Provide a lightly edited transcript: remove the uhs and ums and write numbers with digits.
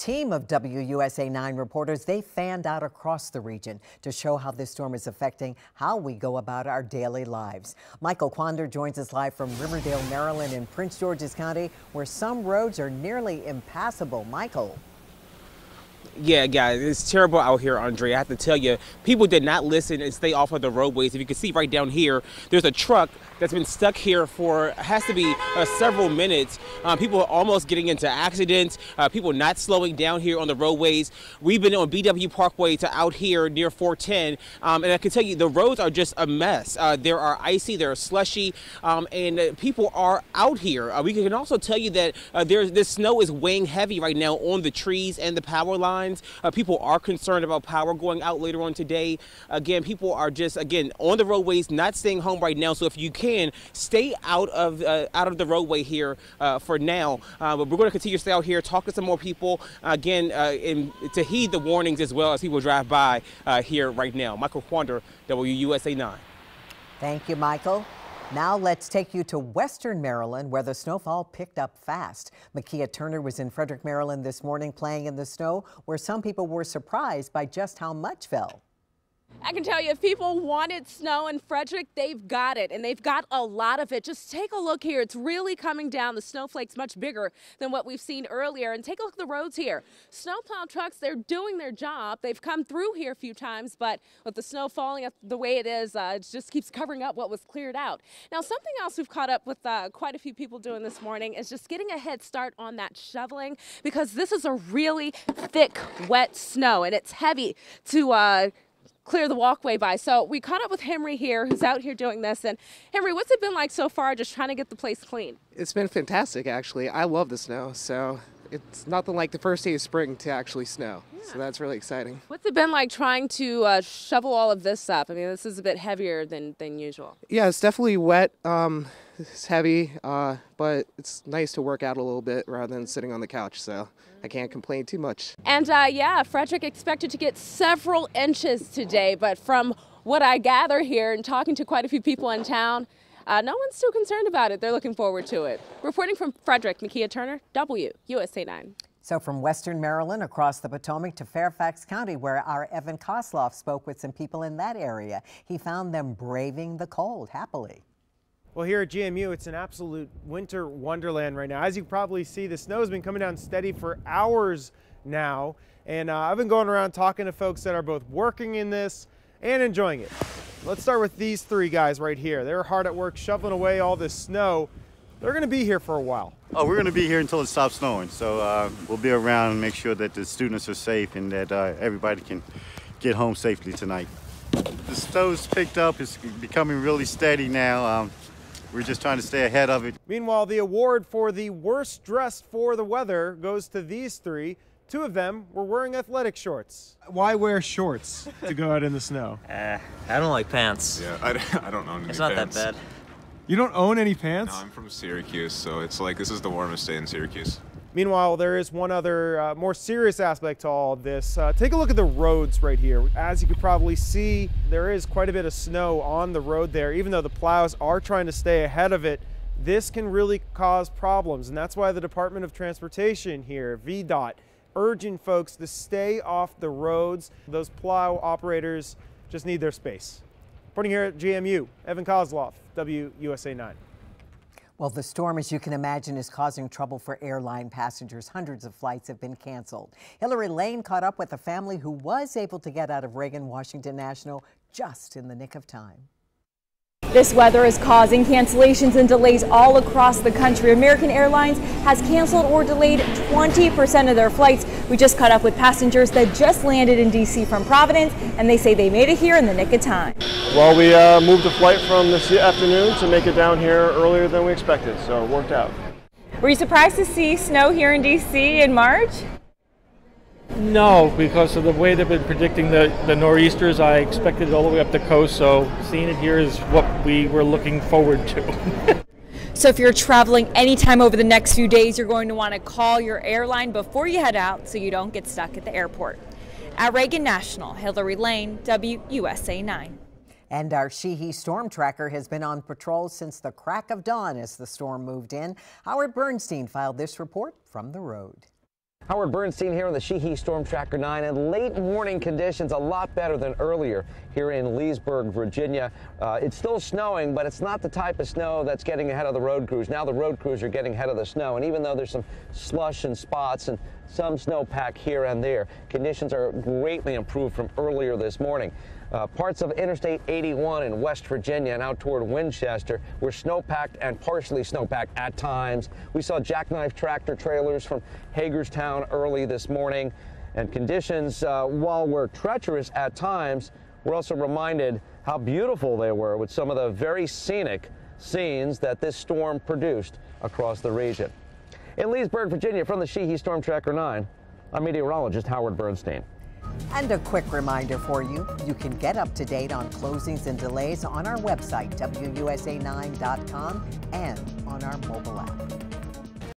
team of WUSA 9 reporters, they fanned out across the region to show how this storm is affecting how we go about our daily lives. Michael Quander joins us live from Riverdale, Maryland in Prince George's County, where some roads are nearly impassable. Michael. Yeah, guys, it's terrible out here, Andre. I have to tell you, people did not listen and stay off of the roadways. If you can see right down here, there's a truck that's been stuck here for, has to be several minutes. People are almost getting into accidents. People not slowing down here on the roadways. We've been on BW Parkway to out here near 410, and I can tell you the roads are just a mess. There are icy, there are slushy, and people are out here. We can also tell you that this snow is weighing heavy right now on the trees and the power lines. People are concerned about power going out later on today. Again, people are just, again, on the roadways, not staying home right now. So if you can, stay out of the roadway here for now. But we're going to continue to stay out here, talk to some more people, again, and to heed the warnings as well as people drive by here right now. Michael Quander, WUSA 9. Thank you, Michael. Now let's take you to Western Maryland, where the snowfall picked up fast. Makia Turner was in Frederick, Maryland this morning playing in the snow, where some people were surprised by just how much fell. I can tell you, if people wanted snow in Frederick, they've got it, and they've got a lot of it. Just take a look here. It's really coming down. The snowflake's much bigger than what we've seen earlier. And take a look at the roads here. Snowplow trucks, they're doing their job. They've come through here a few times, but with the snow falling up the way it is, it just keeps covering up what was cleared out. Now, something else we've caught up with quite a few people doing this morning is just getting a head start on that shoveling, because this is a really thick, wet snow, and it's heavy to clear the walkway by. So we caught up with Henry here, who's out here doing this. And Henry, what's it been like so far, just trying to get the place clean? It's been fantastic, actually. I love the snow, so it's nothing like the first day of spring to actually snow. Yeah. So that's really exciting. What's it been like trying to shovel all of this up? I mean, this is a bit heavier than usual. Yeah, it's definitely wet. It's heavy, but it's nice to work out a little bit rather than sitting on the couch, so I can't complain too much. And yeah, Frederick expected to get several inches today, but from what I gather here and talking to quite a few people in town, no one's too concerned about it. They're looking forward to it. Reporting from Frederick, Makia Turner, WUSA 9. So from Western Maryland across the Potomac to Fairfax County, where our Evan Kosloff spoke with some people in that area. He found them braving the cold happily. Well, here at GMU, it's an absolute winter wonderland right now. As you probably see, the snow has been coming down steady for hours now. And I've been going around talking to folks that are both working in this and enjoying it. Let's start with these three guys right here. They're hard at work shoveling away all this snow. They're going to be here for a while. Oh, we're going to be here until it stops snowing. So we'll be around and make sure that the students are safe and that everybody can get home safely tonight. The snow's picked up. It's becoming really steady now. We're just trying to stay ahead of it. Meanwhile, the award for the worst dressed for the weather goes to these three. Two of them were wearing athletic shorts. Why wear shorts to go out in the snow? I don't like pants. Yeah, I don't own any It's not pants. that bad. You don't own any pants? No, I'm from Syracuse, so it's like this is the warmest day in Syracuse. Meanwhile, there is one other more serious aspect to all of this. Take a look at the roads right here. As you could probably see, there is quite a bit of snow on the road there. Even though the plows are trying to stay ahead of it, this can really cause problems. And that's why the Department of Transportation here, VDOT, urging folks to stay off the roads. Those plow operators just need their space. Reporting here at GMU, Evan Kosloff, WUSA 9. Well, the storm, as you can imagine, is causing trouble for airline passengers. Hundreds of flights have been canceled. Hillary Lane caught up with a family who was able to get out of Reagan Washington National just in the nick of time. This weather is causing cancellations and delays all across the country. American Airlines has canceled or delayed 20% of their flights. We just caught up with passengers that just landed in D.C. from Providence, and they say they made it here in the nick of time. Well, we moved the flight from this afternoon to make it down here earlier than we expected, so it worked out. Were you surprised to see snow here in D.C. in March? No, because of the way they've been predicting the nor'easters. I expected it all the way up the coast, so seeing it here is what we were looking forward to. So if you're traveling anytime over the next few days, you're going to want to call your airline before you head out so you don't get stuck at the airport. At Reagan National, Hillary Lane, WUSA 9. And our Sheehy storm tracker has been on patrol since the crack of dawn as the storm moved in. Howard Bernstein filed this report from the road. Howard Bernstein here on the Sheehy Storm Tracker 9, and late morning conditions a lot better than earlier here in Leesburg, Virginia. It's still snowing, but it's not the type of snow that's getting ahead of the road crews. Now the road crews are getting ahead of the snow, and even though there's some slush and spots and some snowpack here and there, conditions are greatly improved from earlier this morning. Parts of Interstate 81 in West Virginia and out toward Winchester were snowpacked and partially snowpacked at times. We saw jackknife tractor trailers from Hagerstown early this morning, and conditions, while were treacherous at times, we're also reminded how beautiful they were with some of the very scenic scenes that this storm produced across the region. In Leesburg, Virginia, from the Sheehy Storm Tracker 9, I'm meteorologist Howard Bernstein. And a quick reminder for you, you can get up to date on closings and delays on our website, WUSA9.com, and on our mobile app.